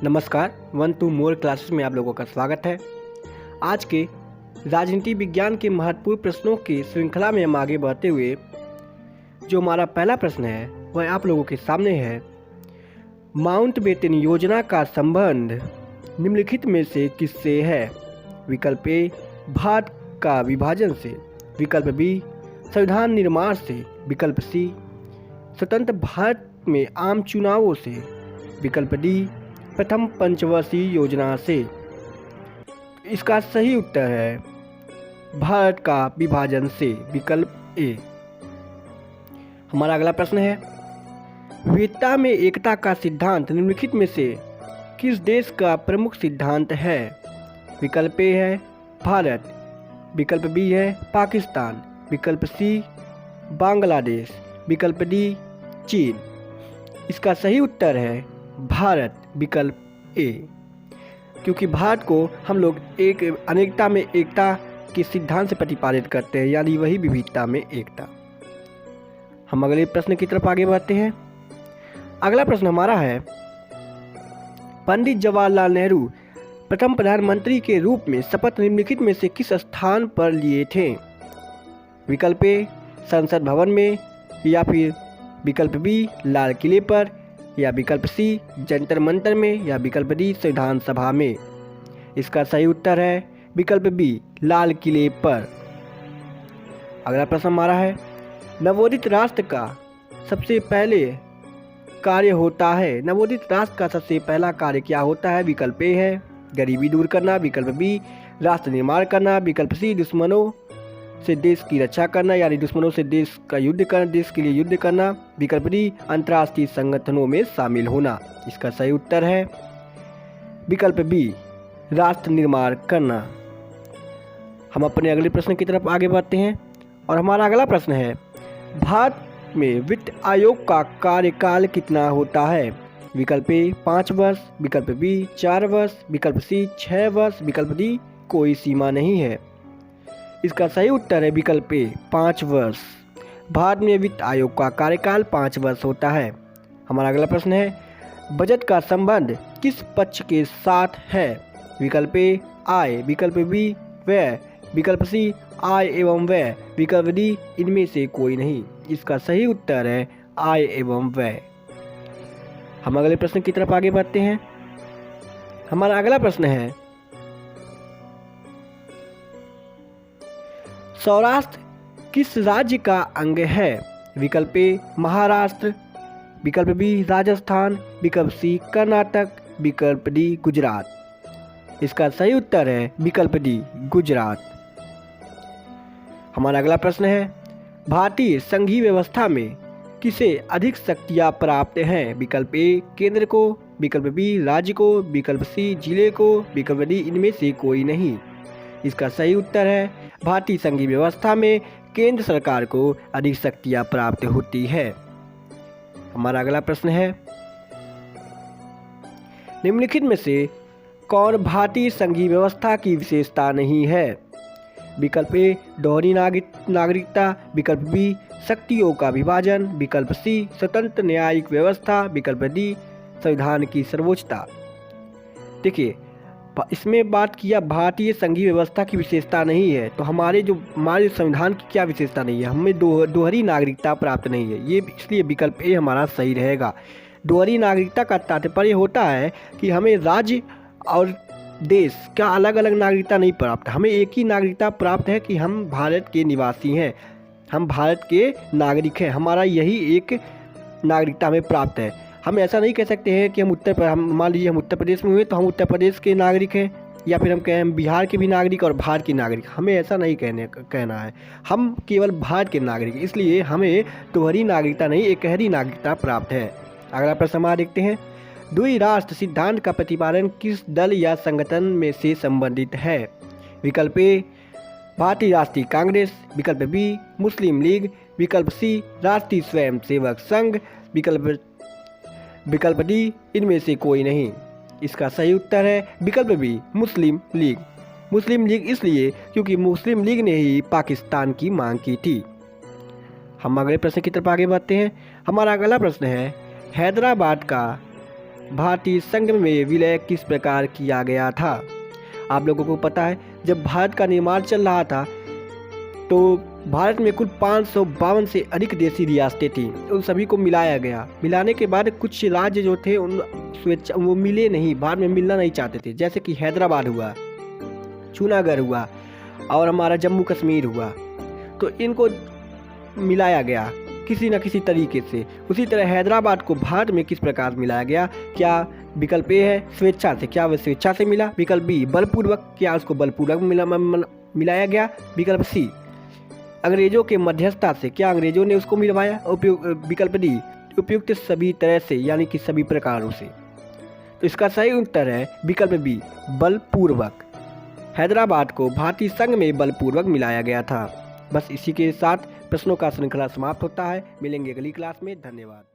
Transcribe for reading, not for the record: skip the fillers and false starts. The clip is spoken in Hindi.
नमस्कार, 1 to more क्लासेस में आप लोगों का स्वागत है। आज के राजनीति विज्ञान के महत्वपूर्ण प्रश्नों की श्रृंखला में हम आगे बढ़ते हुए जो हमारा पहला प्रश्न है वह आप लोगों के सामने है। माउंटबेटन योजना का संबंध निम्नलिखित में से किससे है? विकल्प ए भारत का विभाजन से, विकल्प बी संविधान निर्माण से, विकल्प सी स्वतंत्र भारत में आम चुनावों से, विकल्प डी प्रथम पंचवर्षीय योजना से। इसका सही उत्तर है भारत का विभाजन से, विकल्प ए। हमारा अगला प्रश्न है, विविधता में एकता का सिद्धांत निम्नलिखित में से किस देश का प्रमुख सिद्धांत है? विकल्प ए है भारत, विकल्प बी है पाकिस्तान, विकल्प सी बांग्लादेश, विकल्प डी चीन। इसका सही उत्तर है भारत, विकल्प ए। क्योंकि भारत को हम लोग एक अनेकता में एकता के सिद्धांत से प्रतिपादित करते हैं, यानी वही विविधता में एकता। हम अगले प्रश्न की तरफ आगे बढ़ते हैं। अगला प्रश्न हमारा है, पंडित जवाहरलाल नेहरू प्रथम प्रधानमंत्री के रूप में शपथ निम्नलिखित में से किस स्थान पर लिए थे? विकल्प ए संसद भवन में, या फिर विकल्प बी लाल किले पर, या विकल्प सी जंतर मंतर में, या विकल्प डी संविधान सभा में। इसका सही उत्तर है विकल्प बी लाल किले पर। अगला प्रश्न हमारा है, नवोदित राष्ट्र का सबसे पहले कार्य होता है। नवोदित राष्ट्र का सबसे पहला कार्य क्या होता है? विकल्प ए है गरीबी दूर करना, विकल्प बी राष्ट्र निर्माण करना, विकल्प सी दुश्मनों से देश की रक्षा करना, यानी दुश्मनों से देश का युद्ध करना, देश के लिए युद्ध करना, विकल्प डी अंतर्राष्ट्रीय संगठनों में शामिल होना। इसका सही उत्तर है विकल्प बी राष्ट्र निर्माण करना। हम अपने अगले प्रश्न की तरफ आगे बढ़ते हैं और हमारा अगला प्रश्न है, भारत में वित्त आयोग का कार्यकाल कितना होता है? विकल्प ए 5 वर्ष, विकल्प बी 4 वर्ष, विकल्प सी 6 वर्ष, विकल्प डी कोई सीमा नहीं है। इसका सही उत्तर है विकल्प ए 5 वर्ष। भारत में वित्त आयोग का कार्यकाल 5 वर्ष होता है। हमारा अगला प्रश्न है, बजट का संबंध किस पक्ष के साथ है? विकल्प ए आय, विकल्प बी व्यय, विकल्प सी आय एवं व्यय, विकल्प डी इनमें से कोई नहीं। इसका सही उत्तर है आय एवं व्यय। हम अगले प्रश्न की तरफ आगे बढ़ते हैं। हमारा अगला प्रश्न है, सौराष्ट्र किस राज्य का अंग है? विकल्प ए महाराष्ट्र, विकल्प बी राजस्थान, विकल्प सी कर्नाटक, विकल्प डी गुजरात। इसका सही उत्तर है विकल्प डी गुजरात। हमारा अगला प्रश्न है, भारतीय संघीय व्यवस्था में किसे अधिक शक्तियां प्राप्त हैं? विकल्प ए केंद्र को, विकल्प बी राज्य को, विकल्प सी जिले को, विकल्प डी इनमें से कोई नहीं। इसका सही उत्तर है भारतीय संघीय व्यवस्था में केंद्र सरकार को अधिक शक्तियां प्राप्त होती है। हमारा अगला प्रश्न है, निम्नलिखित में से कौन भारतीय संघीय व्यवस्था की विशेषता नहीं है? विकल्प ए दोहरी नागरिकता, विकल्प बी शक्तियों का विभाजन, विकल्प सी स्वतंत्र न्यायिक व्यवस्था, विकल्प डी संविधान की सर्वोच्चता। देखिए, इसमें बात किया भारतीय संघीय व्यवस्था की विशेषता नहीं है, तो हमारे संविधान की क्या विशेषता नहीं है? हमें दोहरी नागरिकता प्राप्त नहीं है, ये इसलिए विकल्प ए हमारा सही रहेगा। दोहरी नागरिकता का तात्पर्य होता है कि हमें राज्य और देश का अलग अलग नागरिकता नहीं प्राप्त, हमें एक ही नागरिकता प्राप्त है कि हम भारत के निवासी हैं, हम भारत के नागरिक हैं, हमारा यही एक नागरिकता हमें प्राप्त है। हम ऐसा नहीं कह सकते हैं कि हम मान लीजिए हम उत्तर प्रदेश में हुए तो हम उत्तर प्रदेश के नागरिक हैं, या फिर हम कहें हम बिहार के भी नागरिक और भारत के नागरिक। हमें ऐसा नहीं कहना है, हम केवल भारत के नागरिक, इसलिए हमें दोहरी नागरिकता नहीं एकहरी नागरिकता प्राप्त है। अगला प्रश्न हमारा देखते हैं, द्विराष्ट्र सिद्धांत का प्रतिपादन किस दल या संगठन में से संबंधित है? विकल्प ए भारतीय राष्ट्रीय कांग्रेस, विकल्प बी मुस्लिम लीग, विकल्प सी राष्ट्रीय स्वयंसेवक संघ, विकल्प डी इनमें से कोई नहीं। इसका सही उत्तर है विकल्प बी मुस्लिम लीग। मुस्लिम लीग इसलिए क्योंकि मुस्लिम लीग ने ही पाकिस्तान की मांग की थी। हम अगले प्रश्न की तरफ आगे बढ़ते हैं। हमारा अगला प्रश्न है, हैदराबाद का भारतीय संघ में विलय किस प्रकार किया गया था? आप लोगों को पता है, जब भारत का निर्माण चल रहा था तो भारत में कुल 552 से अधिक देशी रियासतें थीं। उन सभी को मिलाया गया। मिलाने के बाद कुछ राज्य जो थे उन स्वेच्छा वो मिले नहीं, भारत में मिलना नहीं चाहते थे। जैसे कि हैदराबाद हुआ, जूनागढ़ हुआ और हमारा जम्मू कश्मीर हुआ, तो इनको मिलाया गया किसी न किसी तरीके से। उसी तरह हैदराबाद को भारत में किस प्रकार मिलाया गया? क्या विकल्प ए है स्वेच्छा से, क्या वह स्वेच्छा से मिला? विकल्प बी बलपूर्वक, क्या उसको बलपूर्वक मिलाया गया? विकल्प सी अंग्रेजों के मध्यस्थता से, क्या अंग्रेजों ने उसको मिलवाया? विकल्प डी उपयुक्त सभी तरह से, यानी कि सभी प्रकारों से। तो इसका सही उत्तर है विकल्प बी बलपूर्वक। हैदराबाद को भारतीय संघ में बलपूर्वक मिलाया गया था। बस इसी के साथ प्रश्नों का श्रृंखला समाप्त होता है। मिलेंगे अगली क्लास में। धन्यवाद।